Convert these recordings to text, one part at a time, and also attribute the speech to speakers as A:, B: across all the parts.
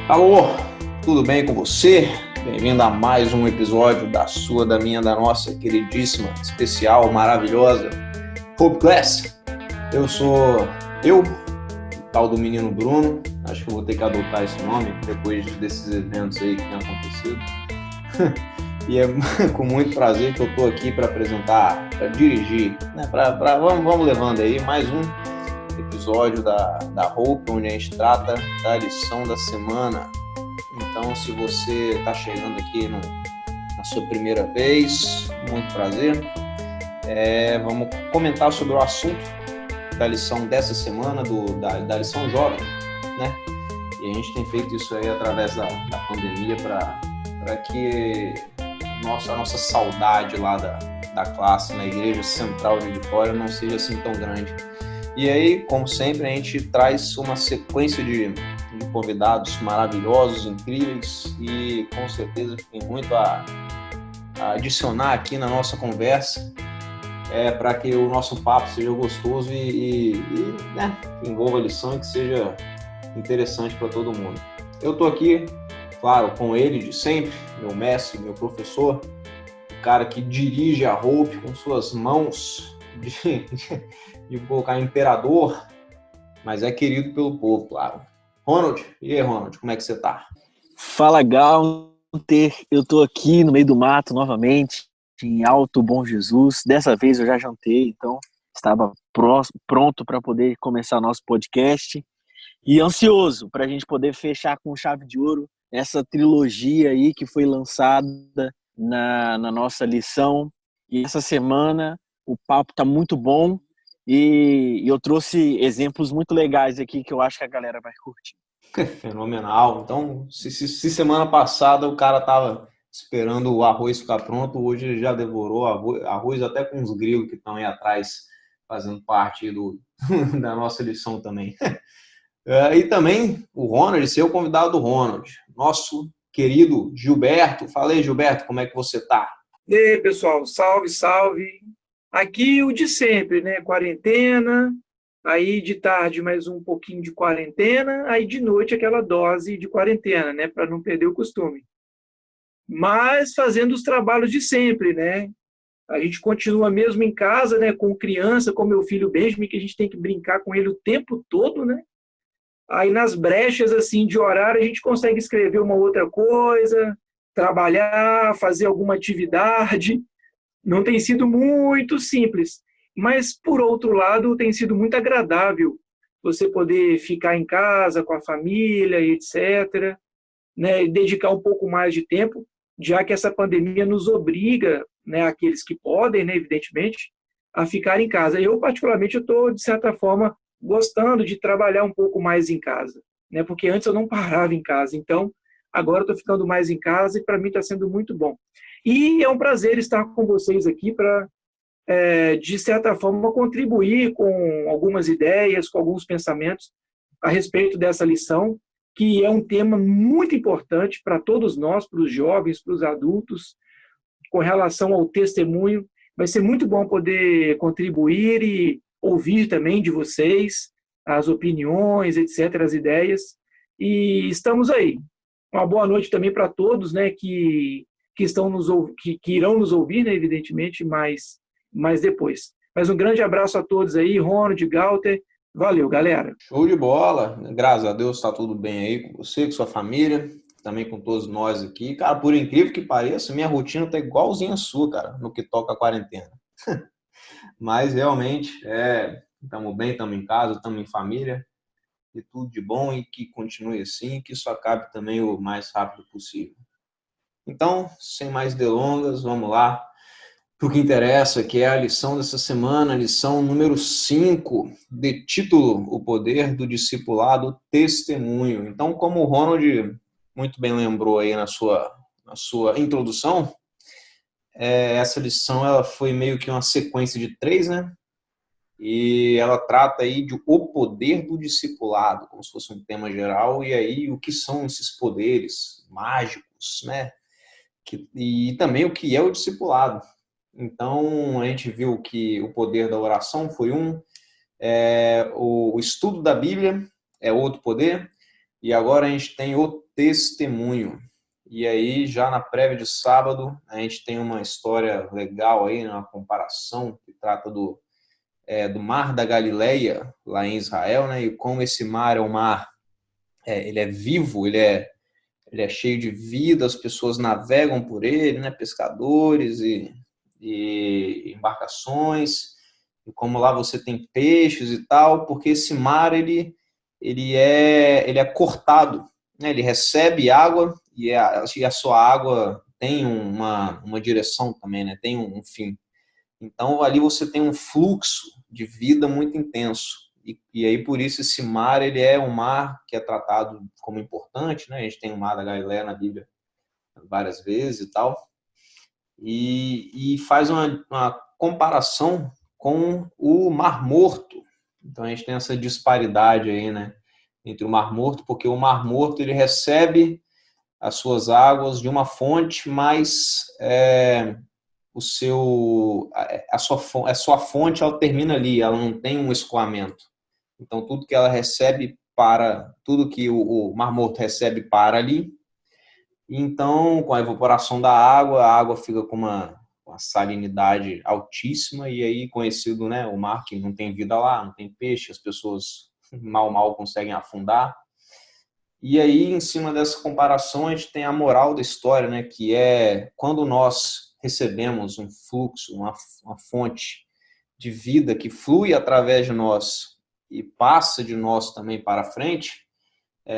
A: Alô, tudo bem com você? Bem-vindo a mais um episódio da sua, da minha, da nossa queridíssima, especial, maravilhosa Hope Class. Eu sou o tal do menino Bruno. Acho que eu vou ter que adotar esse nome depois desses eventos aí que têm acontecido. E é com muito prazer que eu estou aqui para apresentar, para dirigir, né? Vamos levando aí mais um episódio da Hope, onde a gente trata da lição da semana. Então, se você está chegando aqui na sua primeira vez, muito prazer. Vamos comentar sobre o assunto da lição dessa semana, da lição jovem, né? E a gente tem feito isso aí através da pandemia para que a nossa saudade lá da classe na Igreja Central de Vitória não seja assim tão grande. E aí, como sempre, a gente traz uma sequência de convidados maravilhosos, incríveis, e com certeza tem muito a adicionar aqui na nossa conversa, para que o nosso papo seja gostoso e né, que envolva a lição e que seja interessante para todo mundo. Eu estou aqui, claro, com ele de sempre, meu mestre, meu professor, o cara que dirige a Hope com suas mãos de colocar imperador, mas é querido pelo povo, claro. Ronald, e aí, Ronald, como é que você tá?
B: Fala, Gaunter, eu tô aqui no meio do mato novamente, em Alto Bom Jesus. Dessa vez eu já jantei, então estava pronto para poder começar nosso podcast e ansioso para a gente poder fechar com chave de ouro essa trilogia aí que foi lançada na nossa lição. E essa semana o papo tá muito bom e eu trouxe exemplos muito legais aqui que eu acho que a galera vai curtir.
A: Fenomenal. Então, se semana passada o cara tava esperando o arroz ficar pronto, hoje ele já devorou arroz até com os grilos que estão aí atrás, fazendo parte da nossa lição também. E também o Ronald, seu convidado do Ronald, nosso querido Gilberto. Fala aí, Gilberto, como é que você tá?
C: E aí, pessoal, salve, salve. Aqui o de sempre, né? Quarentena, aí de tarde mais um pouquinho de quarentena, aí de noite aquela dose de quarentena, né? Para não perder o costume. Mas fazendo os trabalhos de sempre, né? A gente continua mesmo em casa, né? Com criança, com meu filho Benjamin, que a gente tem que brincar com ele o tempo todo, né? Aí nas brechas assim de horário a gente consegue escrever uma outra coisa, trabalhar, fazer alguma atividade. Não tem sido muito simples, mas, por outro lado, tem sido muito agradável você poder ficar em casa com a família, etc., né, e dedicar um pouco mais de tempo, já que essa pandemia nos obriga, né, aqueles que podem, né, evidentemente, a ficar em casa. Eu, particularmente, estou, de certa forma, gostando de trabalhar um pouco mais em casa, né, porque antes eu não parava em casa, então agora eu estou ficando mais em casa e para mim está sendo muito bom. E é um prazer estar com vocês aqui para, de certa forma, contribuir com algumas ideias, com alguns pensamentos a respeito dessa lição, que é um tema muito importante para todos nós, para os jovens, para os adultos, com relação ao testemunho. Vai ser muito bom poder contribuir e ouvir também de vocês as opiniões, etc., as ideias. E estamos aí. Uma boa noite também para todos, né, que estão que irão nos ouvir, né, evidentemente, mais depois. Mas um grande abraço a todos aí, Ronald, Galter. Valeu, galera.
A: Show de bola. Graças a Deus está tudo bem aí com você, com sua família, também com todos nós aqui. Cara, por incrível que pareça, minha rotina tá igualzinha a sua, cara, no que toca a quarentena. Mas realmente, estamos bem, estamos em casa, estamos em família, e tudo de bom, e que continue assim, e que isso acabe também o mais rápido possível. Então, sem mais delongas, vamos lá para o que interessa, que é a lição dessa semana, a lição número 5, de título O Poder do Discipulado Testemunho. Então, como o Ronald muito bem lembrou aí na sua introdução, essa lição ela foi meio que uma sequência de 3, né? E ela trata aí de o poder do discipulado, como se fosse um tema geral, e aí o que são esses poderes mágicos, né? E também o que é o discipulado. Então, a gente viu que o poder da oração foi o estudo da Bíblia é outro poder, E agora a gente tem o testemunho. E aí, já na prévia de sábado, a gente tem uma história legal aí, uma comparação que trata do Mar da Galileia, lá em Israel, né? E como esse mar é um mar, ele é vivo, ele é cheio de vida, as pessoas navegam por ele, né? Pescadores e embarcações, e como lá você tem peixes e tal, porque esse mar ele é cortado, né? Ele recebe água e a sua água tem uma direção também, né? Tem um fim. Então ali você tem um fluxo de vida muito intenso. E aí por isso esse mar ele é um mar que é tratado como importante, né? A gente tem o mar da Galileia na Bíblia várias vezes e tal, e faz uma comparação com o Mar Morto. Então a gente tem essa disparidade aí, né, entre o Mar Morto, porque o Mar Morto ele recebe as suas águas de uma fonte, mas a sua fonte ela termina ali, ela não tem um escoamento. Então tudo que ela recebe tudo que o Mar Morto recebe para ali. Então, com a evaporação da água, a água fica com uma salinidade altíssima e aí conhecido, né, o mar que não tem vida lá, não tem peixe, as pessoas mal conseguem afundar. E aí, em cima dessa comparação, a gente tem a moral da história, né, que é quando nós recebemos um fluxo, uma fonte de vida que flui através de nós e passa de nós também para frente,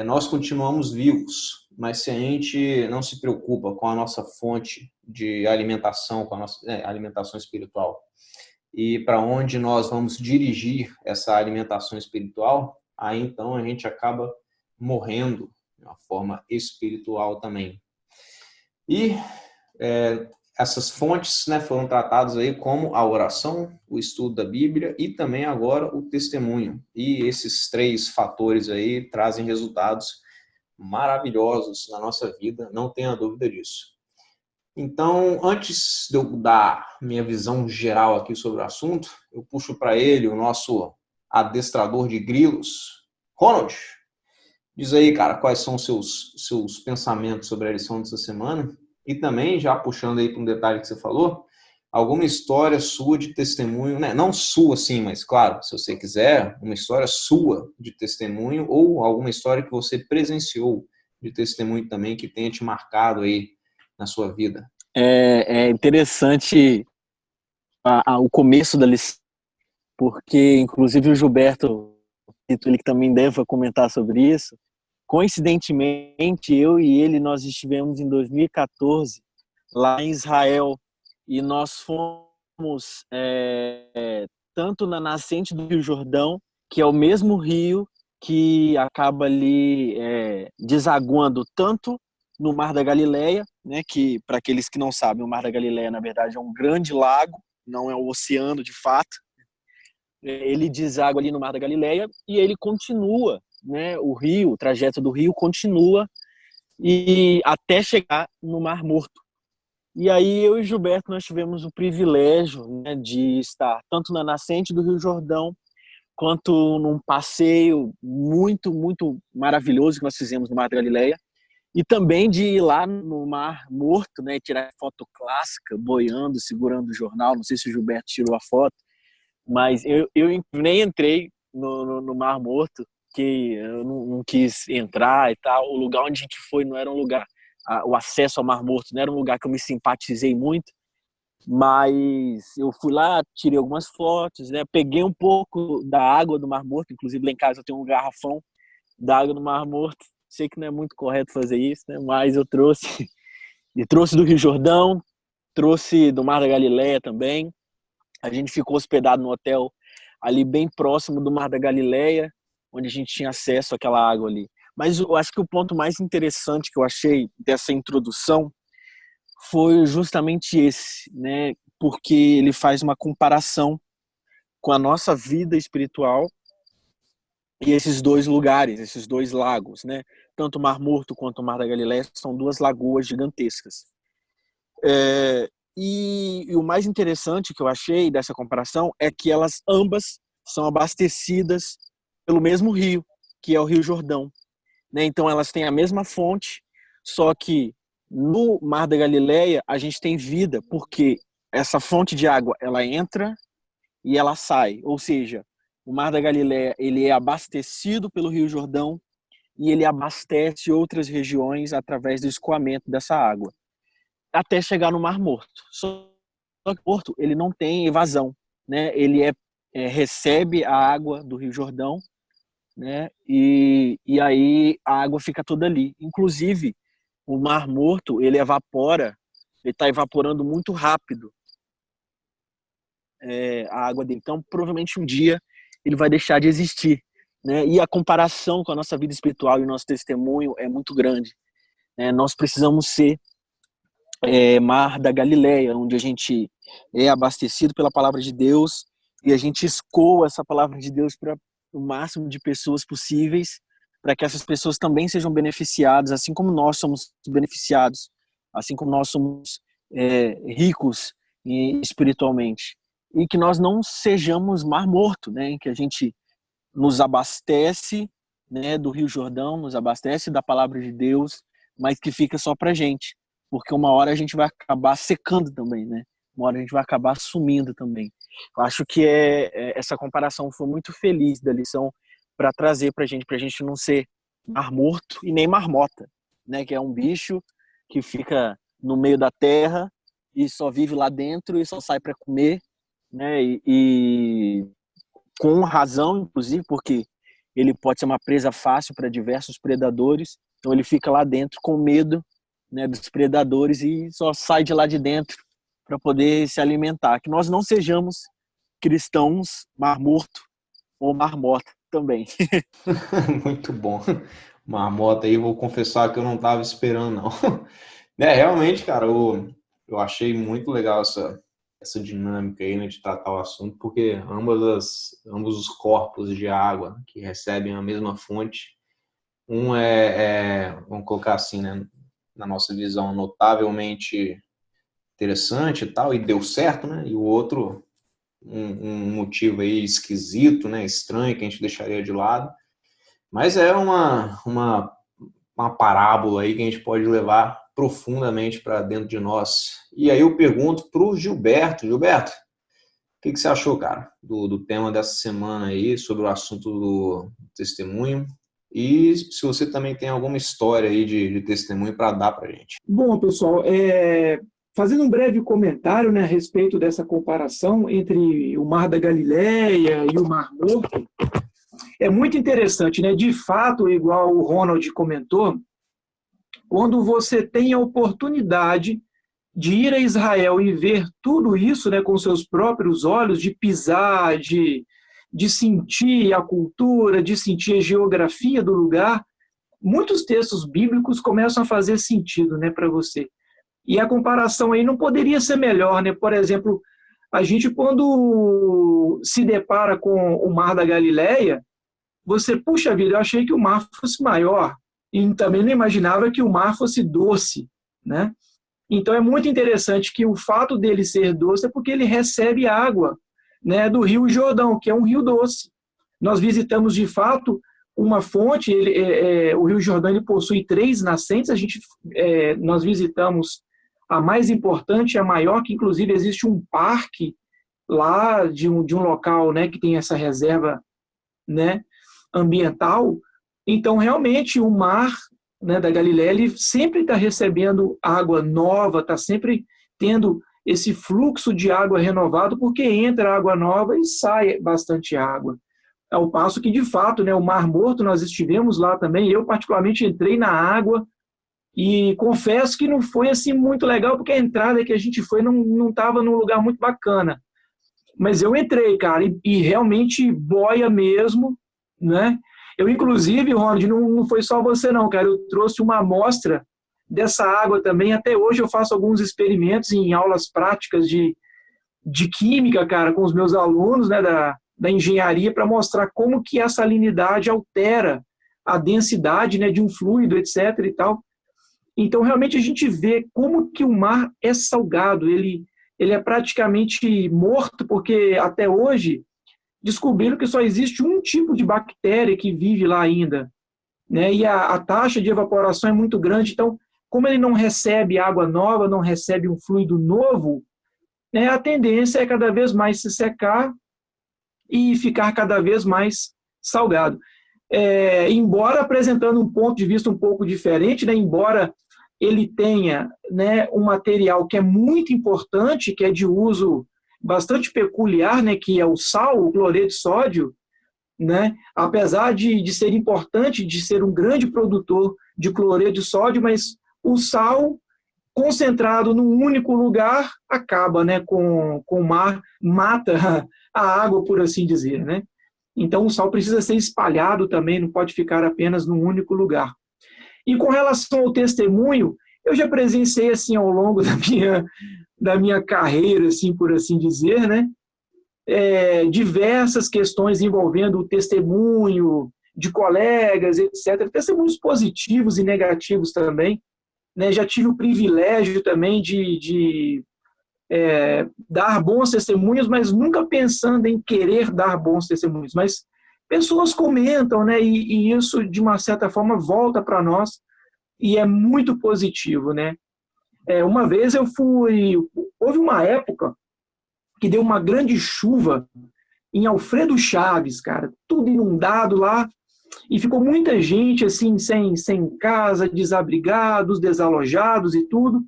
A: nós continuamos vivos, mas se a gente não se preocupa com a nossa fonte de alimentação, com a nossa alimentação espiritual, e para onde nós vamos dirigir essa alimentação espiritual, aí então a gente acaba morrendo de uma forma espiritual também. E essas fontes, né, foram tratadas aí como a oração, o estudo da Bíblia e também agora o testemunho. E esses três fatores aí trazem resultados maravilhosos na nossa vida, não tenha dúvida disso. Então, antes de eu dar minha visão geral aqui sobre o assunto, eu puxo para ele o nosso adestrador de grilos. Ronald, diz aí, cara, quais são os seus pensamentos sobre a lição dessa semana? E também, já puxando aí para um detalhe que você falou, alguma história sua de testemunho, né? Não sua, sim, mas claro, se você quiser, uma história sua de testemunho ou alguma história que você presenciou de testemunho também que tenha te marcado aí na sua vida.
B: É interessante o começo da lição, porque inclusive o Gilberto, ele que também deve comentar sobre isso. Coincidentemente, eu e ele, nós estivemos em 2014 lá em Israel e nós fomos tanto na nascente do Rio Jordão, que é o mesmo rio que acaba ali desaguando tanto no Mar da Galileia, né, que para aqueles que não sabem, o Mar da Galileia na verdade é um grande lago, não é um oceano de fato. Ele deságua ali no Mar da Galileia e ele continua, né, o trajeto do rio continua e até chegar no Mar Morto. E aí eu e Gilberto nós tivemos o privilégio, né, de estar tanto na nascente do Rio Jordão quanto num passeio muito, muito maravilhoso que nós fizemos no Mar da Galileia e também de ir lá no Mar Morto, né, tirar foto clássica, boiando, segurando o jornal. Não sei se o Gilberto tirou a foto, mas eu nem entrei no Mar Morto, que eu não quis entrar e tal. O lugar onde a gente foi não era um lugar, o acesso ao Mar Morto não era um lugar que eu me simpatizei muito, mas eu fui lá, tirei algumas fotos, né? Peguei um pouco da água do Mar Morto, inclusive lá em casa eu tenho um garrafão da água do Mar Morto. Sei que não é muito correto fazer isso, né? Mas eu trouxe, e trouxe do Rio Jordão, trouxe do Mar da Galileia também. A gente ficou hospedado no hotel ali bem próximo do Mar da Galileia, onde a gente tinha acesso àquela água ali. Mas eu acho que o ponto mais interessante que eu achei dessa introdução foi justamente esse, né? Porque ele faz uma comparação com a nossa vida espiritual e esses dois lugares, esses dois lagos, né? Tanto o Mar Morto quanto o Mar da Galileia são duas lagoas gigantescas. E o mais interessante que eu achei dessa comparação é que elas ambas são abastecidas pelo mesmo rio, que é o Rio Jordão. né? Então elas têm a mesma fonte, só que no Mar da Galileia a gente tem vida, porque essa fonte de água, ela entra e ela sai. Ou seja, o Mar da Galileia, ele é abastecido pelo Rio Jordão e ele abastece outras regiões através do escoamento dessa água, até chegar no Mar Morto. Só que o Morto, ele não tem evasão, né? Ele recebe a água do Rio Jordão, né? E aí a água fica toda ali. Inclusive, o Mar Morto, ele evapora, ele está evaporando muito rápido, a água dele. Então, provavelmente um dia ele vai deixar de existir, né? E a comparação com a nossa vida espiritual e o nosso testemunho é muito grande, né? Nós precisamos ser Mar da Galileia, onde a gente é abastecido pela palavra de Deus e a gente escoa essa palavra de Deus para o máximo de pessoas possíveis, para que essas pessoas também sejam beneficiadas, assim como nós somos beneficiados, assim como nós somos ricos espiritualmente. E que nós não sejamos mar morto, né? Que a gente nos abastece, né, do Rio Jordão, nos abastece da palavra de Deus, mas que fica só pra gente, porque uma hora a gente vai acabar secando também, né? Uma hora a gente vai acabar sumindo também. Eu acho que essa comparação foi muito feliz da lição para trazer pra gente não ser mar morto e nem marmota, né? Que é um bicho que fica no meio da terra e só vive lá dentro e só sai para comer, né? E com razão, inclusive, porque ele pode ser uma presa fácil para diversos predadores, então ele fica lá dentro com medo, né, dos predadores e só sai de lá de dentro para poder se alimentar. Que nós não sejamos cristãos mar morto ou marmota também.
A: Muito bom. Marmota aí, vou confessar que eu não estava esperando, não. Realmente, cara, eu achei muito legal essa dinâmica aí, né, de tratar o assunto, porque ambos os corpos de água que recebem a mesma fonte, um vamos colocar assim, né, na nossa visão, notavelmente interessante e tal, e deu certo, né, e o outro, um motivo aí esquisito, né, estranho, que a gente deixaria de lado, mas é uma parábola aí que a gente pode levar profundamente para dentro de nós. E aí eu pergunto para o Gilberto, o que você achou, cara, do tema dessa semana aí, sobre o assunto do testemunho? E se você também tem alguma história aí de testemunho para dar para a gente.
C: Bom, pessoal, fazendo um breve comentário, né, a respeito dessa comparação entre o Mar da Galileia e o Mar Morto, é muito interessante, né? De fato, igual o Ronald comentou, quando você tem a oportunidade de ir a Israel e ver tudo isso, né, com seus próprios olhos, de pisar, de sentir a cultura, de sentir a geografia do lugar, muitos textos bíblicos começam a fazer sentido, né, para você. E a comparação aí não poderia ser melhor, né? Por exemplo, a gente quando se depara com o Mar da Galileia, você, puxa vida, eu achei que o mar fosse maior e também não imaginava que o mar fosse doce, né? Então é muito interessante que o fato dele ser doce é porque ele recebe água, né, do Rio Jordão, que é um rio doce. Nós visitamos de fato uma fonte, o Rio Jordão ele possui 3 nascentes, nós visitamos a mais importante, a maior, que inclusive existe um parque lá de um local, né, que tem essa reserva, né, ambiental. Então realmente o mar, né, da Galileia, ele sempre está recebendo água nova, está sempre tendo esse fluxo de água renovado, porque entra água nova e sai bastante água. Ao passo que, de fato, né, o Mar Morto, nós estivemos lá também, eu particularmente entrei na água e confesso que não foi assim muito legal, porque a entrada que a gente foi não estava num lugar muito bacana. Mas eu entrei, cara, e realmente boia mesmo, né? Eu, inclusive, Ronald, não foi só você não, cara, eu trouxe uma amostra dessa água também. Até hoje eu faço alguns experimentos em aulas práticas de química, cara, com os meus alunos, né, da engenharia, para mostrar como que a salinidade altera a densidade, né, de um fluido, etc. e tal. Então, realmente, a gente vê como que o mar é salgado, ele é praticamente morto, porque até hoje descobriram que só existe um tipo de bactéria que vive lá ainda, né? E a taxa de evaporação é muito grande, então, como ele não recebe água nova, não recebe um fluido novo, né, a tendência é cada vez mais se secar e ficar cada vez mais salgado. Embora apresentando um ponto de vista um pouco diferente, né, embora ele tenha, né, um material que é muito importante, que é de uso bastante peculiar, né, que é o sal, o cloreto de sódio, né, apesar de ser importante, de ser um grande produtor de cloreto de sódio, mas o sal concentrado num único lugar acaba, né, com o mar, mata a água, por assim dizer, né? Então o sal precisa ser espalhado também, não pode ficar apenas num único lugar. E com relação ao testemunho, eu já presenciei assim ao longo da minha carreira, assim por assim dizer, né, diversas questões envolvendo o testemunho de colegas, etc. Testemunhos positivos e negativos também, né? Já tive o privilégio também de dar bons testemunhos, mas nunca pensando em querer dar bons testemunhos. Mas pessoas comentam, né? E isso, de uma certa forma, volta para nós e é muito positivo, né? Uma vez houve uma época que deu uma grande chuva em Alfredo Chaves, cara, tudo inundado lá, e ficou muita gente assim sem casa, desabrigados, desalojados e tudo.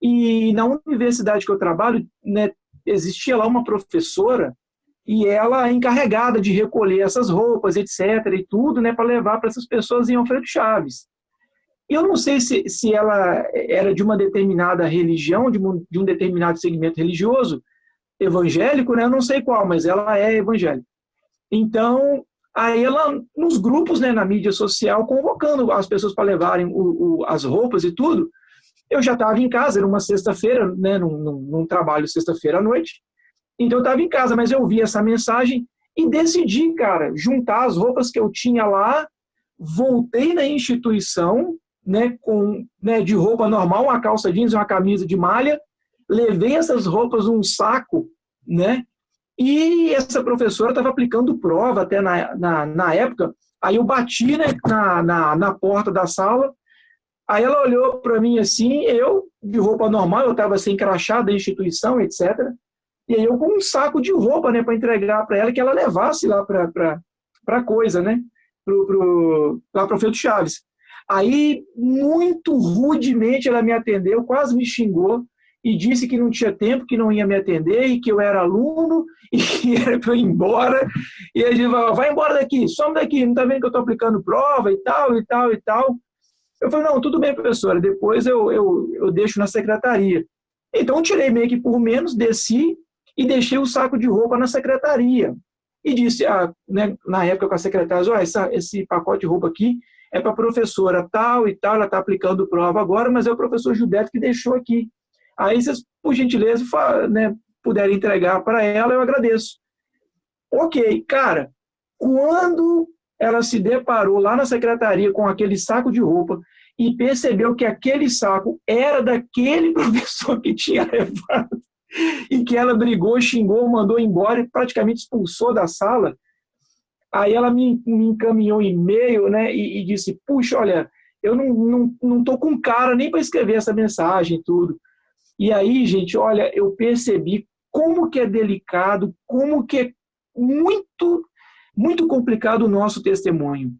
C: E na universidade que eu trabalho, né, existia lá uma professora e ela é encarregada de recolher essas roupas, etc. e tudo, né, para levar para essas pessoas em Alfredo Chaves. E eu não sei se ela era de uma determinada religião, de um determinado segmento religioso, evangélico, né, eu não sei qual, mas ela é evangélica. Então, aí ela, nos grupos, né, na mídia social, convocando as pessoas para levarem as roupas e tudo. Eu já estava em casa, era uma sexta-feira, né, num trabalho sexta-feira à noite. Então eu estava em casa, mas eu vi essa mensagem e decidi, cara, juntar as roupas que eu tinha lá, voltei na instituição, né, de roupa normal, uma calça jeans e uma camisa de malha, levei essas roupas num saco, né, e essa professora estava aplicando prova até na época. Aí eu bati, né, na porta da sala. Aí ela olhou para mim assim, eu de roupa normal, eu estava sem crachá da instituição, etc. E aí eu com um saco de roupa, né, para entregar para ela, que ela levasse lá para coisa, né, lá para o Alfredo Chaves. Aí, muito rudemente, ela me atendeu, quase me xingou, e disse que não tinha tempo, que não ia me atender, e que eu era aluno, e que era para eu ir embora. E aí ele falou, vai embora daqui, some daqui, não está vendo que eu estou aplicando prova e tal, e tal, e tal. Eu falei, não, tudo bem, professora, depois eu deixo na secretaria. Então, eu tirei meio que por menos, desci e deixei o saco de roupa na secretaria. E disse, né, na época com a secretária, esse pacote de roupa aqui é para a professora tal e tal, ela está aplicando prova agora, mas é o professor Gilberto que deixou aqui. Aí, vocês, por gentileza, né, puderem entregar para ela, eu agradeço. Ok, cara, quando ela se deparou lá na secretaria com aquele saco de roupa e percebeu que aquele saco era daquele professor que tinha levado e que ela brigou, xingou, mandou embora e praticamente expulsou da sala, aí ela me encaminhou um e-mail, né, e disse, puxa, olha, eu não tô com cara nem para escrever essa mensagem e tudo. E aí, gente, olha, eu percebi como que é delicado, como que é muito, muito complicado o nosso testemunho.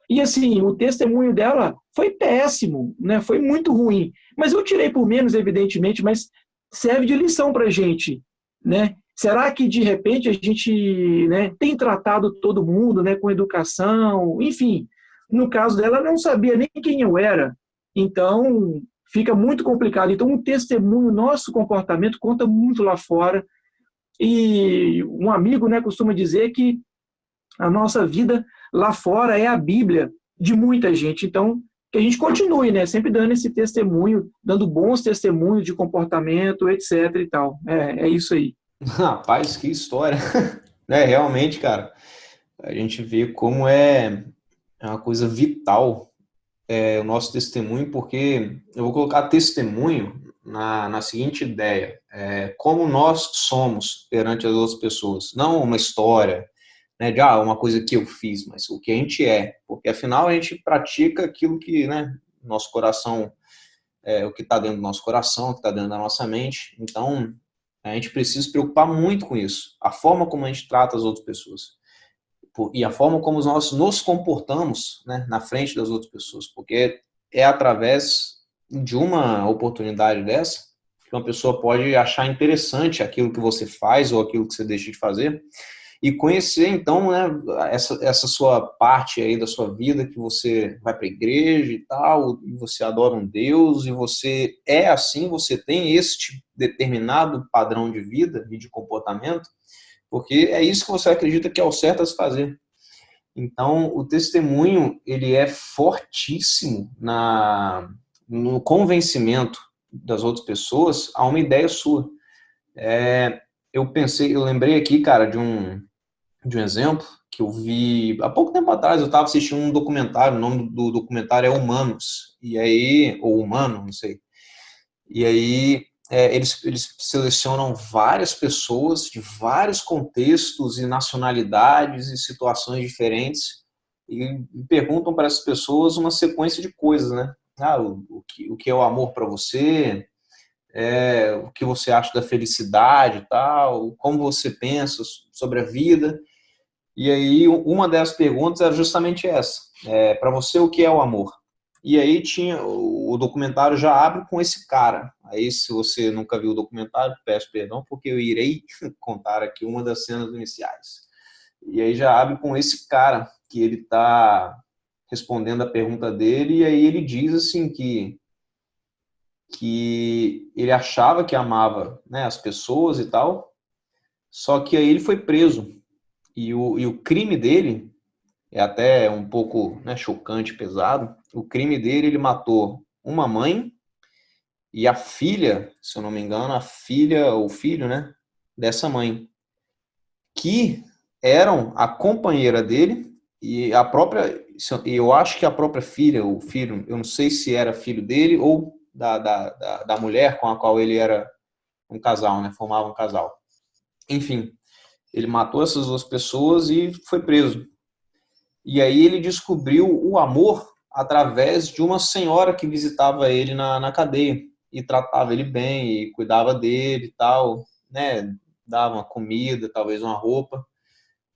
C: E assim, o testemunho dela foi péssimo, né? Foi muito ruim. Mas eu tirei por menos, evidentemente, mas serve de lição para a gente, né? Será que, de repente, a gente, né, tem tratado todo mundo, né, com educação? Enfim, no caso dela, ela não sabia nem quem eu era. Então, fica muito complicado. Então, o testemunho, nosso comportamento, conta muito lá fora. E um amigo, né, costuma dizer que a nossa vida lá fora é a Bíblia de muita gente. Então, que a gente continue, né, sempre dando esse testemunho, dando bons testemunhos de comportamento, etc. e tal. É isso aí.
A: Rapaz, que história. Realmente, cara, a gente vê como é uma coisa vital o nosso testemunho, porque eu vou colocar testemunho na seguinte ideia, como nós somos perante as outras pessoas, não uma história, né, de uma coisa que eu fiz, mas o que a gente é, porque afinal a gente pratica aquilo que, né, nosso coração, o que está dentro do nosso coração, o que está dentro da nossa mente. Então, a gente precisa se preocupar muito com isso, a forma como a gente trata as outras pessoas e a forma como nós nos comportamos, né, na frente das outras pessoas, porque é através de uma oportunidade dessa que uma pessoa pode achar interessante aquilo que você faz ou aquilo que você deixa de fazer e conhecer, então, né, essa sua parte aí da sua vida, que você vai para a igreja e tal, e você adora um Deus, e você é assim, você tem este determinado padrão de vida e de comportamento, porque é isso que você acredita que é o certo a se fazer. Então, o testemunho, ele é fortíssimo no convencimento das outras pessoas a uma ideia sua. Eu lembrei aqui, cara, de um exemplo que eu vi há pouco tempo atrás. Eu estava assistindo um documentário, o nome do documentário é Humanos, e aí, ou Humano, não sei. E aí eles selecionam várias pessoas de vários contextos e nacionalidades e situações diferentes e perguntam para essas pessoas uma sequência de coisas, né? O que é o amor para você? O que você acha da felicidade e tal? Como você pensa sobre a vida? E aí, uma das perguntas era justamente essa. Para você, o que é o amor? E aí o documentário já abre com esse cara. Aí, se você nunca viu o documentário, peço perdão, porque eu irei contar aqui uma das cenas iniciais. E aí já abre com esse cara, que ele está respondendo a pergunta dele, e aí ele diz assim que ele achava que amava, né, as pessoas e tal, só que aí ele foi preso. E o crime dele é até um pouco, né, chocante, pesado. O crime dele, ele matou uma mãe e a filha, se eu não me engano, a filha ou filho, né, dessa mãe, que eram a companheira dele e a própria, eu acho que a própria filha, o filho, eu não sei se era filho dele ou da mulher com a qual ele era um casal, né, formava um casal. Enfim, ele matou essas duas pessoas e foi preso. E aí ele descobriu o amor através de uma senhora que visitava ele na cadeia e tratava ele bem e cuidava dele e tal, né? Dava uma comida, talvez uma roupa.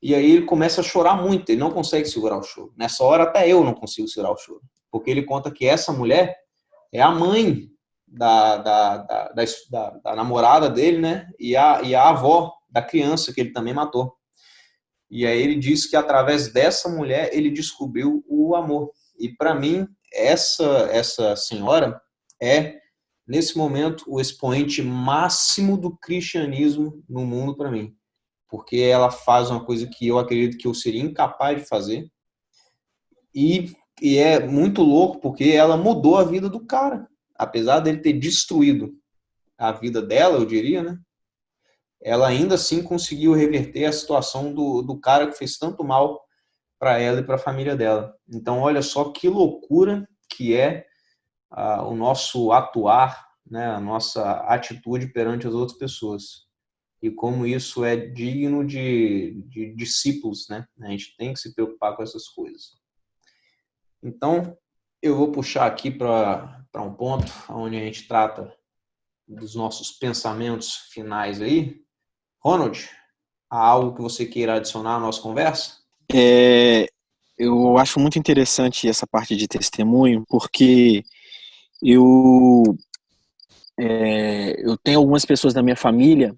A: E aí ele começa a chorar muito, ele não consegue segurar o choro. Nessa hora até eu não consigo segurar o choro, porque ele conta que essa mulher é a mãe da namorada dele, né? E a avó da criança que ele também matou. E aí ele diz que através dessa mulher ele descobriu o amor. E para mim, essa senhora é, nesse momento, o expoente máximo do cristianismo no mundo para mim. Porque ela faz uma coisa que eu acredito que eu seria incapaz de fazer. E é muito louco porque ela mudou a vida do cara. Apesar dele ter destruído a vida dela, eu diria, né? Ela ainda assim conseguiu reverter a situação do cara que fez tanto mal para ela e para a família dela. Então, olha só que loucura que é o nosso atuar, né, a nossa atitude perante as outras pessoas. E como isso é digno de discípulos, né? A gente tem que se preocupar com essas coisas. Então, eu vou puxar aqui para um ponto onde a gente trata dos nossos pensamentos finais aí. Ronald, há algo que você queira adicionar à nossa conversa?
B: Eu acho muito interessante essa parte de testemunho, porque eu, eu tenho algumas pessoas da minha família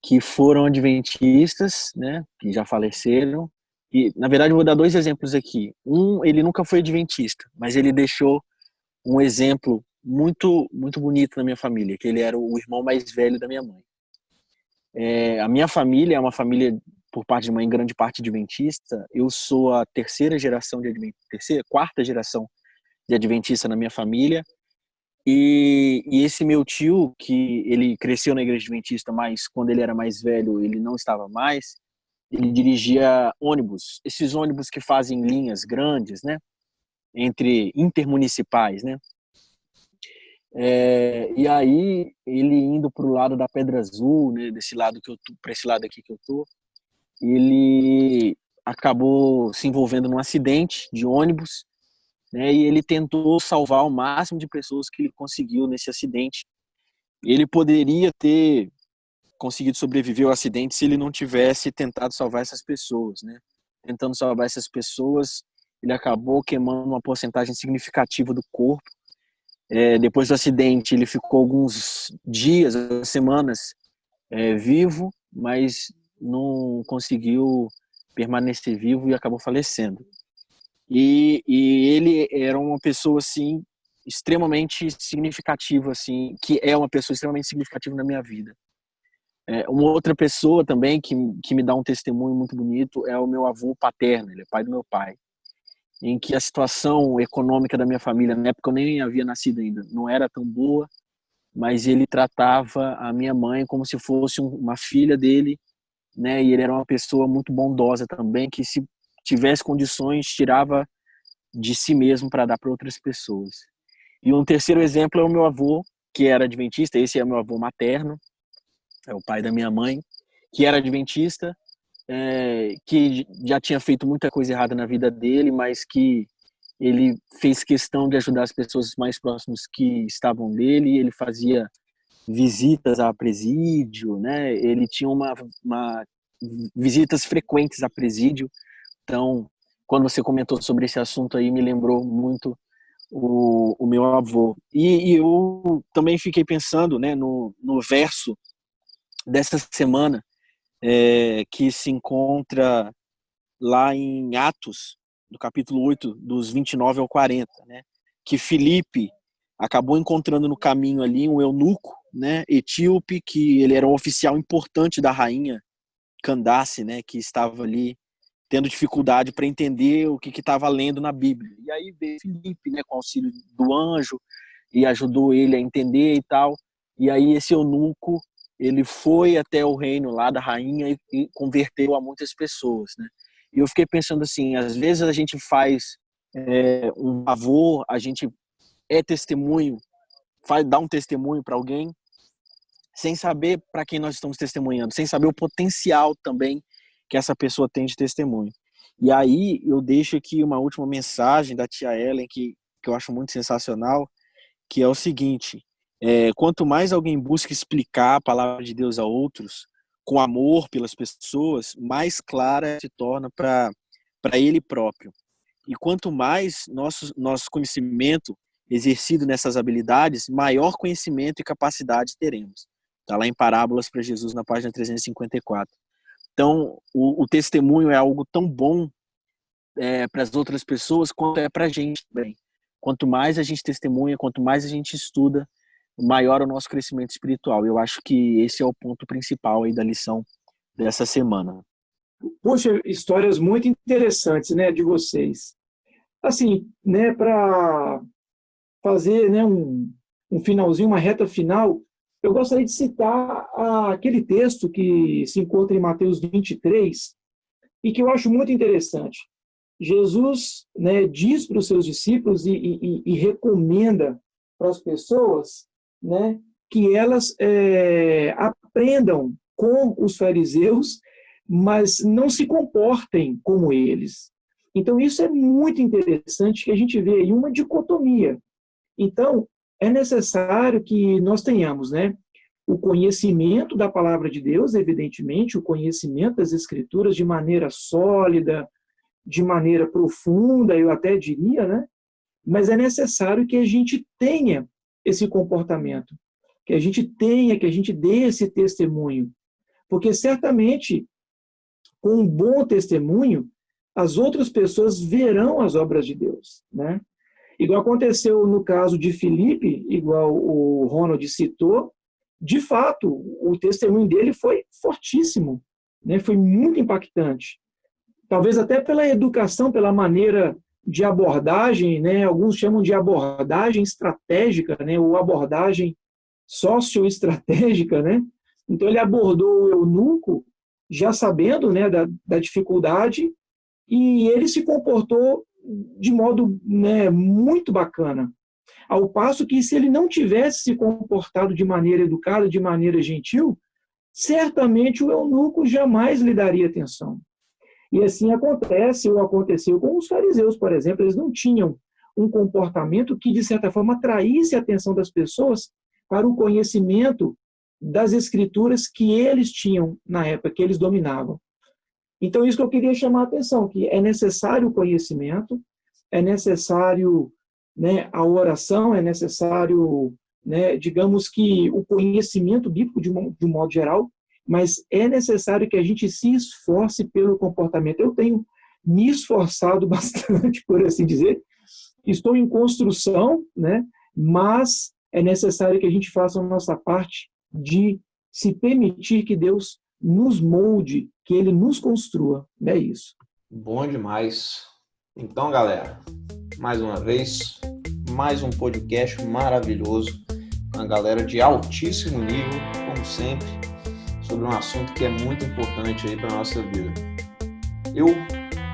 B: que foram adventistas, né, que já faleceram. E, na verdade, eu vou dar dois exemplos aqui. Um, ele nunca foi adventista, mas ele deixou um exemplo muito, muito bonito na minha família, que ele era o irmão mais velho da minha mãe. A minha família é uma família, por parte de mãe, em grande parte adventista. Eu sou a quarta geração de adventista na minha família. E esse meu tio, que ele cresceu na igreja adventista, mas quando ele era mais velho, ele não estava mais, ele dirigia ônibus, esses ônibus que fazem linhas grandes, né, entre intermunicipais, né. E aí, ele indo para o lado da Pedra Azul, né, desse lado que eu tô, para esse lado aqui que eu tô, ele acabou se envolvendo num acidente de ônibus, né? E ele tentou salvar o máximo de pessoas que ele conseguiu nesse acidente. Ele poderia ter conseguido sobreviver ao acidente se ele não tivesse tentado salvar essas pessoas, né? Tentando salvar essas pessoas, ele acabou queimando uma porcentagem significativa do corpo. Depois do acidente, ele ficou alguns dias, semanas, vivo, mas não conseguiu permanecer vivo e acabou falecendo. E ele era uma pessoa assim extremamente significativa, assim, que é uma pessoa extremamente significativa na minha vida. Uma outra pessoa também que me dá um testemunho muito bonito é o meu avô paterno, ele é pai do meu pai, em que a situação econômica da minha família, na época eu nem havia nascido ainda, não era tão boa, mas ele tratava a minha mãe como se fosse uma filha dele, né? E ele era uma pessoa muito bondosa também, que se tivesse condições, tirava de si mesmo para dar para outras pessoas. E um terceiro exemplo é o meu avô, que era adventista, esse é o meu avô materno, é o pai da minha mãe, que era adventista, que já tinha feito muita coisa errada na vida dele, mas que ele fez questão de ajudar as pessoas mais próximas que estavam dele. Ele fazia visitas a presídio, né? Ele tinha uma visitas frequentes a presídio. Então, quando você comentou sobre esse assunto aí, me lembrou muito o meu avô. E eu também fiquei pensando, né, no verso dessa semana, que se encontra lá em Atos, no capítulo 8, dos 29 ao 40, né? Que Filipe acabou encontrando no caminho ali um eunuco, né, etíope, que ele era um oficial importante da rainha Candace, né, que estava ali tendo dificuldade para entender o que estava lendo na Bíblia. E aí veio Filipe, né, com auxílio do anjo, e ajudou ele a entender e tal. E aí esse eunuco, ele foi até o reino lá da rainha e converteu a muitas pessoas, né? E eu fiquei pensando assim, às vezes a gente faz um favor, a gente é testemunho, dá um testemunho para alguém, sem saber para quem nós estamos testemunhando, sem saber o potencial também que essa pessoa tem de testemunho. E aí eu deixo aqui uma última mensagem da tia Ellen, que eu acho muito sensacional, que é o seguinte: quanto mais alguém busca explicar a palavra de Deus a outros, com amor pelas pessoas, mais clara se torna para ele próprio. E quanto mais nosso conhecimento exercido nessas habilidades, maior conhecimento e capacidade teremos. Está lá em Parábolas para Jesus, na página 354. Então, o testemunho é algo tão bom para as outras pessoas quanto é para a gente também. Quanto mais a gente testemunha, quanto mais a gente estuda, maior é o nosso crescimento espiritual. Eu acho que esse é o ponto principal aí da lição dessa semana.
C: Poxa, histórias muito interessantes, né, de vocês. Assim, né, para fazer, né, um finalzinho, uma reta final, eu gostaria de citar aquele texto que se encontra em Mateus 23 e que eu acho muito interessante. Jesus, né, diz para os seus discípulos e recomenda para as pessoas, né, que elas aprendam com os fariseus, mas não se comportem como eles. Então, isso é muito interessante, que a gente vê aí uma dicotomia. Então, é necessário que nós tenhamos, né, o conhecimento da palavra de Deus, evidentemente, o conhecimento das Escrituras de maneira sólida, de maneira profunda, eu até diria, né? Mas é necessário que a gente tenha esse comportamento, que a gente dê esse testemunho, porque certamente, com um bom testemunho, as outras pessoas verão as obras de Deus, né? Igual aconteceu no caso de Filipe, igual o Ronald citou, de fato, o testemunho dele foi fortíssimo, né? Foi muito impactante. Talvez até pela educação, pela maneira de abordagem, né? Alguns chamam de abordagem estratégica, né? Ou abordagem socioestratégica, né? Então ele abordou o eunuco já sabendo, né, da dificuldade, e ele se comportou de modo, né, muito bacana. Ao passo que, se ele não tivesse se comportado de maneira educada, de maneira gentil, certamente o eunuco jamais lhe daria atenção. E assim acontece ou aconteceu com os fariseus, por exemplo. Eles não tinham um comportamento que, de certa forma, atraísse a atenção das pessoas para o conhecimento das escrituras que eles tinham na época, que eles dominavam. Então, isso que eu queria chamar a atenção, que é necessário o conhecimento, é necessário, né, a oração, é necessário, né, digamos que o conhecimento bíblico de um modo geral, mas é necessário que a gente se esforce pelo comportamento. Eu tenho me esforçado bastante, por assim dizer. Estou em construção, né, mas é necessário que a gente faça a nossa parte de se permitir que Deus nos molde, que Ele nos construa. É isso.
A: Bom demais. Então, galera, mais uma vez, mais um podcast maravilhoso, uma galera de altíssimo nível, como sempre, sobre um assunto que é muito importante aí para a nossa vida. Eu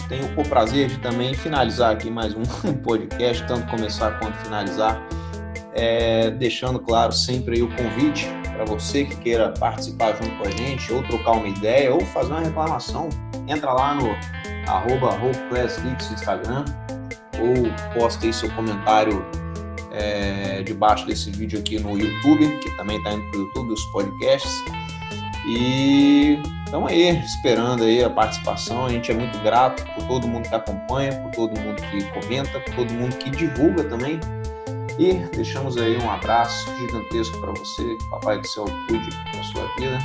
A: tenho o prazer de também finalizar aqui mais um podcast, tanto começar quanto finalizar, deixando claro sempre aí o convite para você que queira participar junto com a gente, ou trocar uma ideia, ou fazer uma reclamação. Entra lá no @HopeClassGeeks no Instagram, ou posta aí seu comentário debaixo desse vídeo aqui no YouTube, que também está indo para o YouTube, os podcasts. E estamos aí esperando aí a participação. A gente é muito grato por todo mundo que acompanha, por todo mundo que comenta, por todo mundo que divulga também. E deixamos aí um abraço gigantesco para você, que o Papai do Céu cuide da sua vida.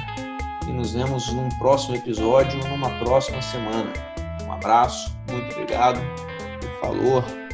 A: E nos vemos num próximo episódio, numa próxima semana. Um abraço, muito obrigado e falou!